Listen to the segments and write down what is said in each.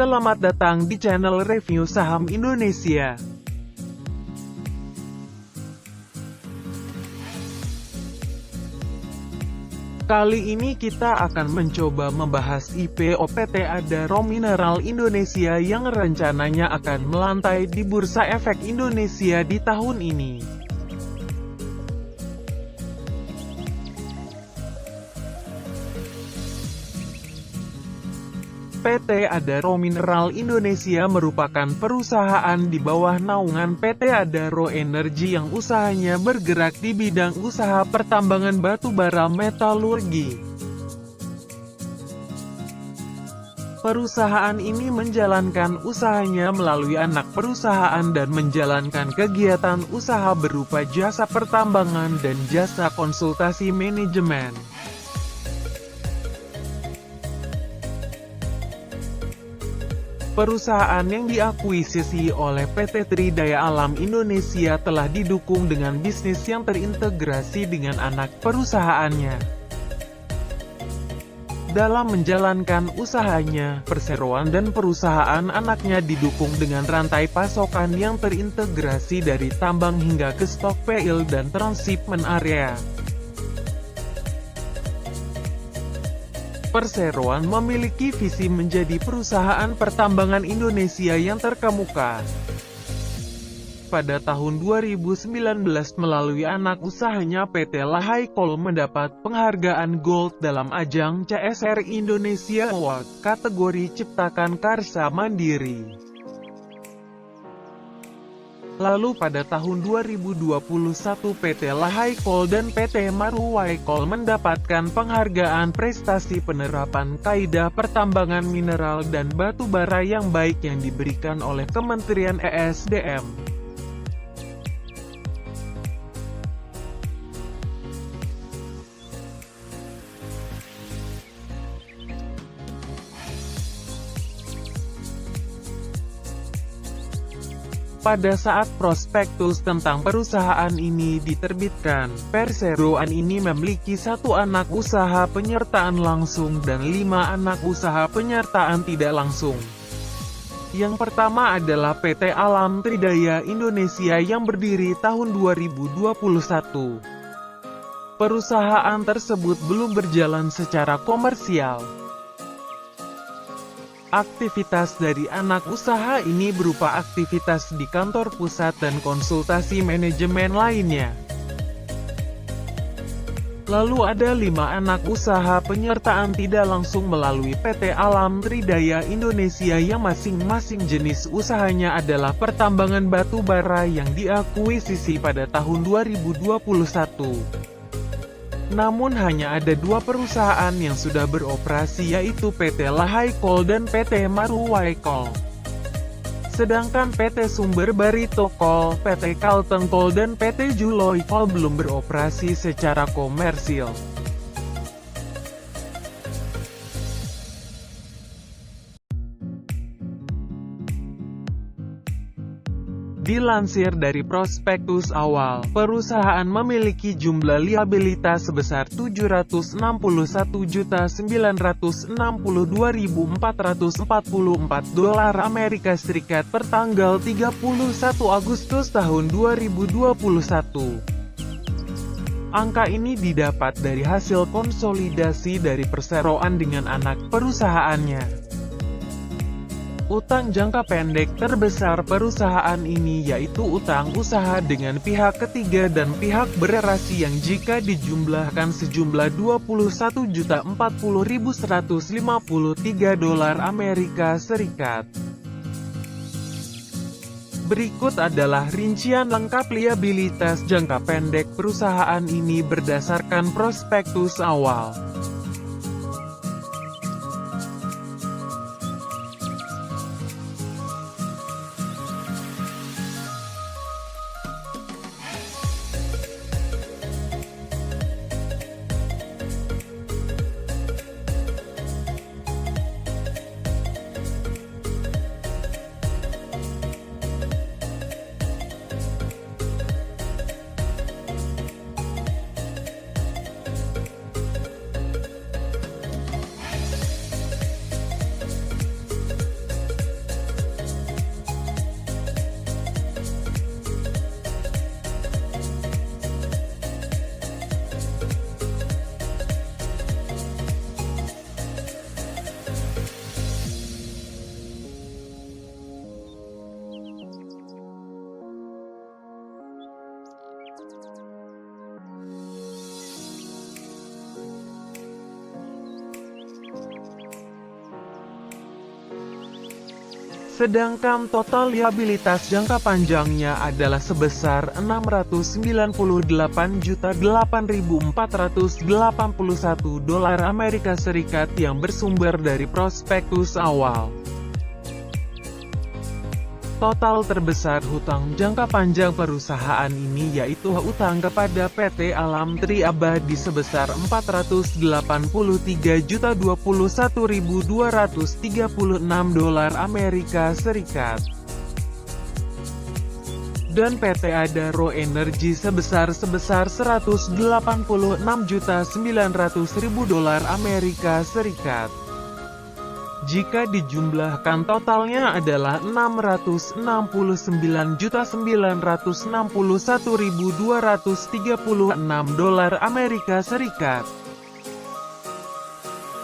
Selamat datang di channel review saham Indonesia. Kali ini kita akan mencoba membahas IPO PT Adaro Mineral Indonesia yang rencananya akan melantai di Bursa Efek Indonesia di tahun ini. PT Adaro Mineral Indonesia merupakan perusahaan di bawah naungan PT Adaro Energi yang usahanya bergerak di bidang usaha pertambangan batu bara metalurgi. Perusahaan ini menjalankan usahanya melalui anak perusahaan dan menjalankan kegiatan usaha berupa jasa pertambangan dan jasa konsultasi manajemen. Perusahaan yang diakuisisi oleh PT Tridaya Alam Indonesia telah didukung dengan bisnis yang terintegrasi dengan anak perusahaannya. Dalam menjalankan usahanya, perseroan dan perusahaan anaknya didukung dengan rantai pasokan yang terintegrasi dari tambang hingga ke stockpile dan transshipment area. Perseroan memiliki visi menjadi perusahaan pertambangan Indonesia yang terkemuka. Pada tahun 2019 melalui anak usahanya PT Lahai Coal mendapat penghargaan Gold dalam ajang CSR Indonesia Award, kategori Ciptakan Karsa Mandiri. Lalu pada tahun 2021 PT Lahai Coal dan PT Marwai Coal mendapatkan penghargaan prestasi penerapan kaidah pertambangan mineral dan batu bara yang baik yang diberikan oleh Kementerian ESDM. Pada saat prospektus tentang perusahaan ini diterbitkan, perseroan ini memiliki 1 anak usaha penyertaan langsung dan 5 anak usaha penyertaan tidak langsung. Yang pertama adalah PT Alam Tridaya Indonesia yang berdiri tahun 2021. Perusahaan tersebut belum berjalan secara komersial. Aktivitas dari anak usaha ini berupa aktivitas di kantor pusat dan konsultasi manajemen lainnya. Lalu ada 5 anak usaha penyertaan tidak langsung melalui PT Alam Tridaya Indonesia yang masing-masing jenis usahanya adalah pertambangan batu bara yang diakuisisi pada tahun 2021. Namun hanya ada 2 perusahaan yang sudah beroperasi yaitu PT Lahai Coal dan PT Marwai Coal. Sedangkan PT Sumber Barito Coal, PT Kalteng Coal dan PT Juloi Coal belum beroperasi secara komersil. Dilansir dari prospektus awal, perusahaan memiliki jumlah liabilitas sebesar $761.962.444 Amerika Serikat per tanggal 31 Agustus tahun 2021. Angka ini didapat dari hasil konsolidasi dari perseroan dengan anak perusahaannya. Utang jangka pendek terbesar perusahaan ini yaitu utang usaha dengan pihak ketiga dan pihak berelasi yang jika dijumlahkan sejumlah $21.040.153 Amerika Serikat. Berikut adalah rincian lengkap liabilitas jangka pendek perusahaan ini berdasarkan prospektus awal. Sedangkan total liabilitas jangka panjangnya adalah sebesar $698.481 Amerika Serikat yang bersumber dari prospektus awal. Total terbesar hutang jangka panjang perusahaan ini yaitu utang kepada PT Alam Tri Abadi sebesar $483.021.236 Amerika Serikat. Dan PT Adaro Energi sebesar $186.900.000 Amerika Serikat. Jika dijumlahkan totalnya adalah $669.961.236 Amerika Serikat.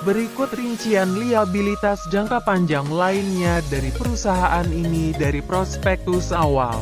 Berikut rincian liabilitas jangka panjang lainnya dari perusahaan ini dari prospektus awal.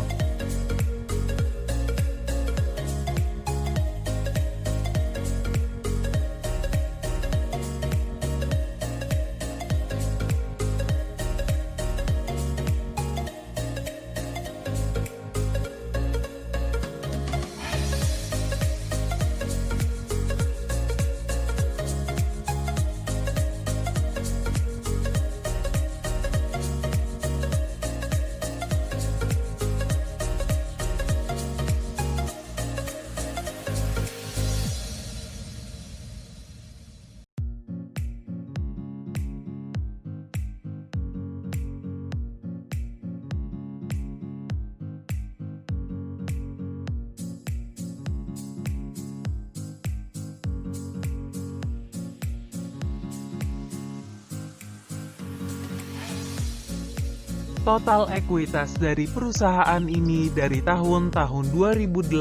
Total ekuitas dari perusahaan ini dari tahun 2018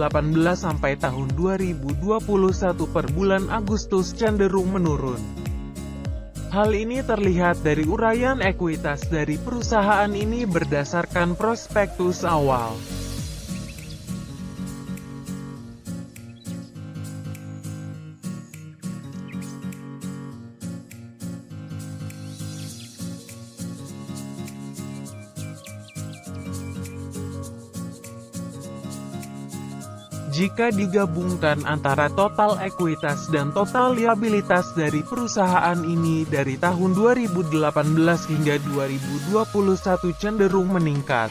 sampai tahun 2021 per bulan Agustus cenderung menurun. Hal ini terlihat dari uraian ekuitas dari perusahaan ini berdasarkan prospektus awal. Jika digabungkan antara total ekuitas dan total liabilitas dari perusahaan ini dari tahun 2018 hingga 2021 cenderung meningkat.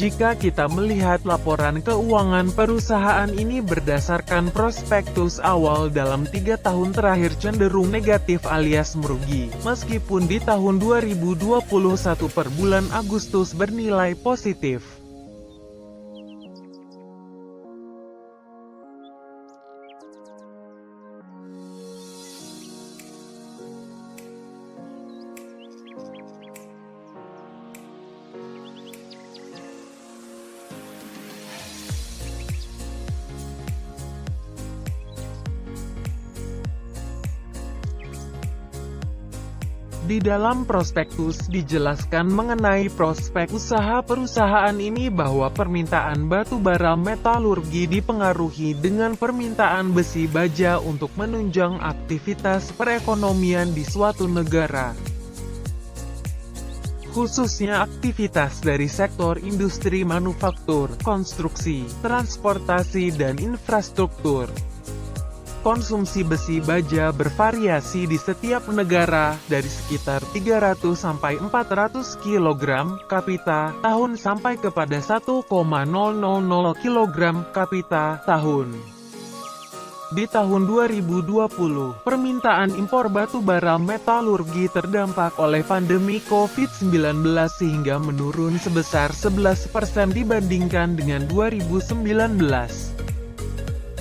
Jika kita melihat laporan keuangan perusahaan ini berdasarkan prospektus awal dalam 3 tahun terakhir cenderung negatif alias merugi, meskipun di tahun 2021 per bulan Agustus bernilai positif. Di dalam prospektus dijelaskan mengenai prospek usaha perusahaan ini bahwa permintaan batu bara metalurgi dipengaruhi dengan permintaan besi baja untuk menunjang aktivitas perekonomian di suatu negara. Khususnya aktivitas dari sektor industri manufaktur, konstruksi, transportasi dan infrastruktur. Konsumsi besi baja bervariasi di setiap negara, dari sekitar 300 sampai 400 kg kapita tahun sampai kepada 1,000 kg kapita tahun. Di tahun 2020, permintaan impor batu bara metalurgi terdampak oleh pandemi COVID-19 sehingga menurun sebesar 11% dibandingkan dengan 2019.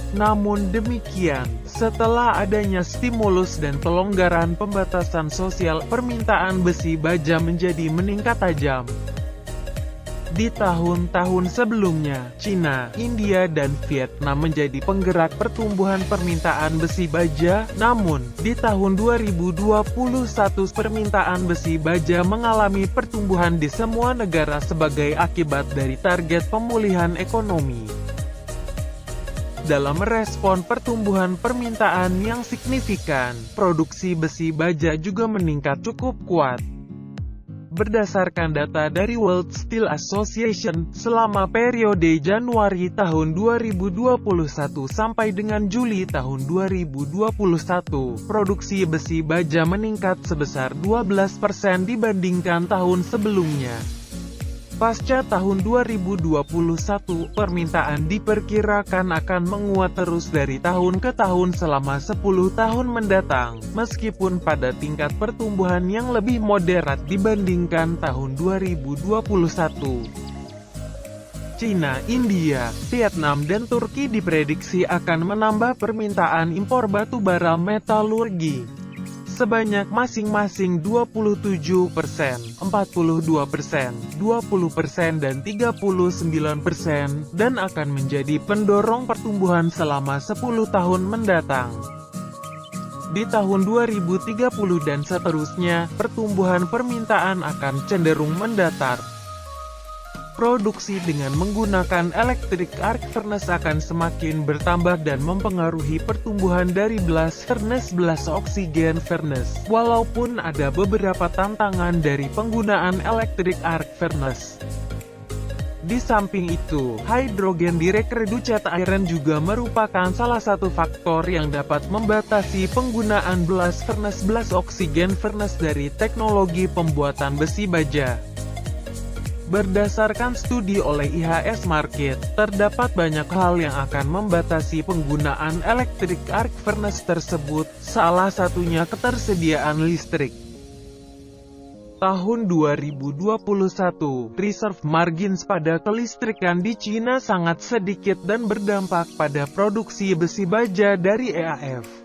Namun demikian, setelah adanya stimulus dan pelonggaran pembatasan sosial, permintaan besi baja menjadi meningkat tajam. Di tahun-tahun sebelumnya, Cina, India, dan Vietnam menjadi penggerak pertumbuhan permintaan besi baja, namun, di tahun 2021 permintaan besi baja mengalami pertumbuhan di semua negara sebagai akibat dari target pemulihan ekonomi. Dalam merespon pertumbuhan permintaan yang signifikan, produksi besi baja juga meningkat cukup kuat. Berdasarkan data dari World Steel Association, selama periode Januari tahun 2021 sampai dengan Juli tahun 2021, produksi besi baja meningkat sebesar 12% dibandingkan tahun sebelumnya. Pasca tahun 2021, permintaan diperkirakan akan menguat terus dari tahun ke tahun selama 10 tahun mendatang, meskipun pada tingkat pertumbuhan yang lebih moderat dibandingkan tahun 2021. Cina, India, Vietnam, dan Turki diprediksi akan menambah permintaan impor batu bara metalurgi sebanyak masing-masing 27%, 42%, 20%, dan 39%, dan akan menjadi pendorong pertumbuhan selama 10 tahun mendatang. Di tahun 2030 dan seterusnya, pertumbuhan permintaan akan cenderung mendatar. Produksi dengan menggunakan electric arc furnace akan semakin bertambah dan mempengaruhi pertumbuhan dari blast furnace oxygen furnace, walaupun ada beberapa tantangan dari penggunaan electric arc furnace. Di samping itu, hydrogen direct reduced iron juga merupakan salah satu faktor yang dapat membatasi penggunaan blast oxygen furnace dari teknologi pembuatan besi baja. Berdasarkan studi oleh IHS Markit, terdapat banyak hal yang akan membatasi penggunaan electric arc furnace tersebut, salah satunya ketersediaan listrik. Tahun 2021, reserve margins pada kelistrikan di Cina sangat sedikit dan berdampak pada produksi besi baja dari EAF.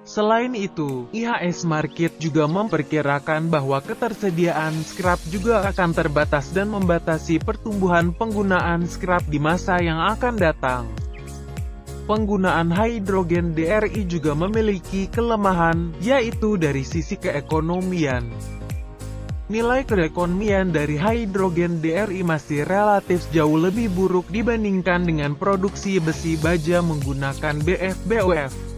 Selain itu, IHS Markit juga memperkirakan bahwa ketersediaan scrap juga akan terbatas dan membatasi pertumbuhan penggunaan scrap di masa yang akan datang. Penggunaan hidrogen DRI juga memiliki kelemahan, yaitu dari sisi keekonomian. Nilai keekonomian dari hidrogen DRI masih relatif jauh lebih buruk dibandingkan dengan produksi besi baja menggunakan BF-BOF.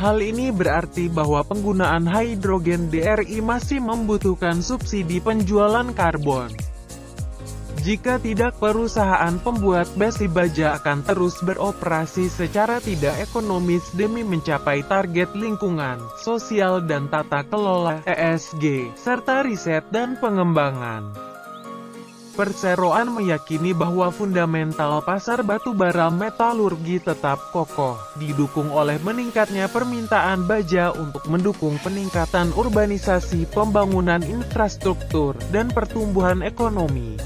Hal ini berarti bahwa penggunaan hidrogen DRI masih membutuhkan subsidi penjualan karbon. Jika tidak, perusahaan pembuat besi baja akan terus beroperasi secara tidak ekonomis demi mencapai target lingkungan, sosial dan tata kelola (ESG), serta riset dan pengembangan. Perseroan meyakini bahwa fundamental pasar batu bara metalurgi tetap kokoh, didukung oleh meningkatnya permintaan baja untuk mendukung peningkatan urbanisasi, pembangunan infrastruktur, dan pertumbuhan ekonomi.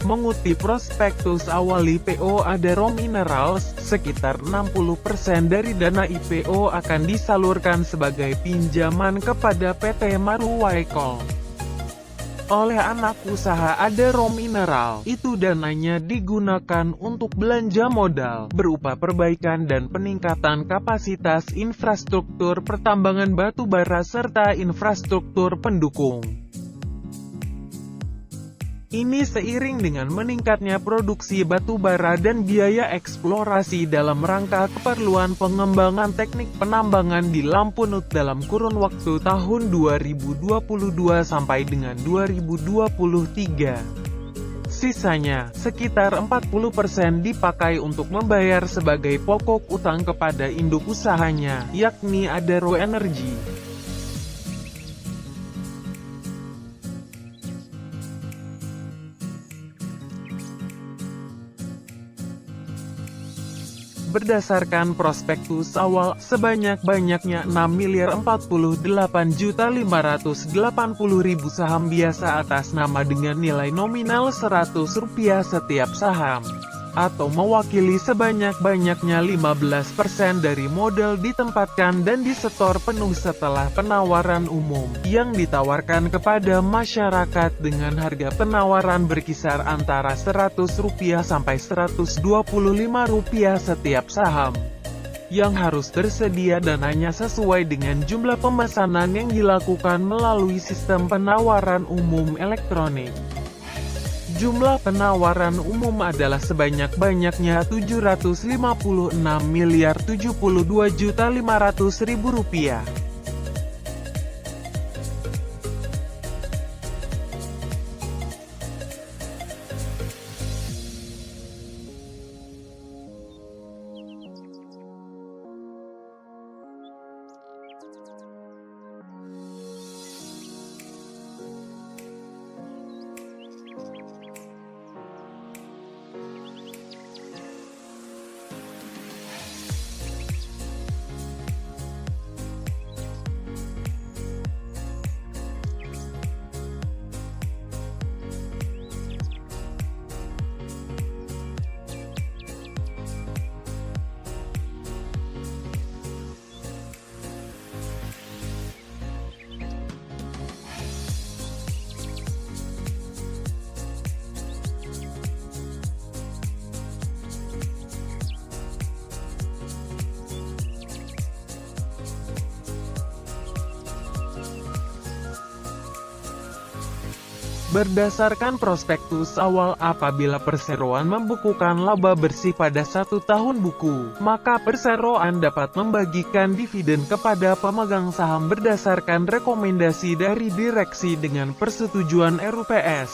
Mengutip prospektus awal IPO Adaro Minerals, sekitar 60% dari dana IPO akan disalurkan sebagai pinjaman kepada PT Maruwai Coal. Oleh anak usaha Adaro Mineral, itu dananya digunakan untuk belanja modal, berupa perbaikan dan peningkatan kapasitas infrastruktur pertambangan batu bara serta infrastruktur pendukung. Ini seiring dengan meningkatnya produksi batu bara dan biaya eksplorasi dalam rangka keperluan pengembangan teknik penambangan di Lampunut dalam kurun waktu tahun 2022 sampai dengan 2023. Sisanya, sekitar 40% dipakai untuk membayar sebagai pokok utang kepada induk usahanya, yakni Adaro Energy. berdasarkan prospektus awal, sebanyak-banyaknya 6.048.580.000 saham biasa atas nama dengan nilai nominal Rp100 setiap saham, atau mewakili sebanyak-banyaknya 15% dari modal ditempatkan dan disetor penuh setelah penawaran umum, yang ditawarkan kepada masyarakat dengan harga penawaran berkisar antara Rp100 sampai Rp125 setiap saham, yang harus tersedia dananya sesuai dengan jumlah pemesanan yang dilakukan melalui sistem penawaran umum elektronik. Jumlah penawaran umum adalah sebanyak-banyaknya Rp756.072.500.000. Berdasarkan prospektus awal, apabila perseroan membukukan laba bersih pada 1 tahun buku, maka perseroan dapat membagikan dividen kepada pemegang saham berdasarkan rekomendasi dari direksi dengan persetujuan RUPS.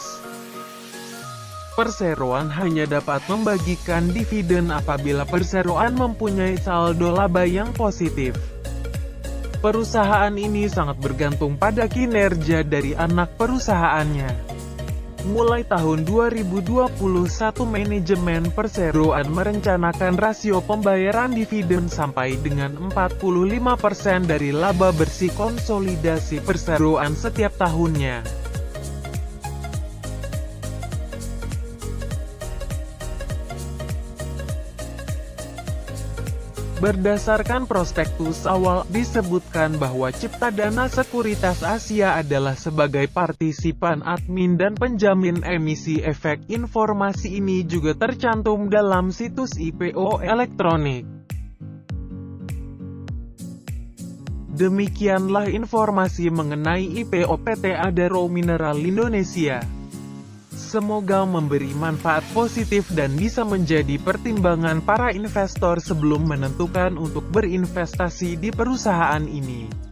Perseroan hanya dapat membagikan dividen apabila perseroan mempunyai saldo laba yang positif. Perusahaan ini sangat bergantung pada kinerja dari anak perusahaannya. Mulai tahun 2021, manajemen perseroan merencanakan rasio pembayaran dividen sampai dengan 45% dari laba bersih konsolidasi perseroan setiap tahunnya. Berdasarkan prospektus awal, disebutkan bahwa Ciptadana Sekuritas Asia adalah sebagai partisipan admin dan penjamin emisi efek. Informasi ini juga tercantum dalam situs IPO elektronik. Demikianlah informasi mengenai IPO PT Adaro Mineral Indonesia. Semoga memberi manfaat positif dan bisa menjadi pertimbangan para investor sebelum menentukan untuk berinvestasi di perusahaan ini.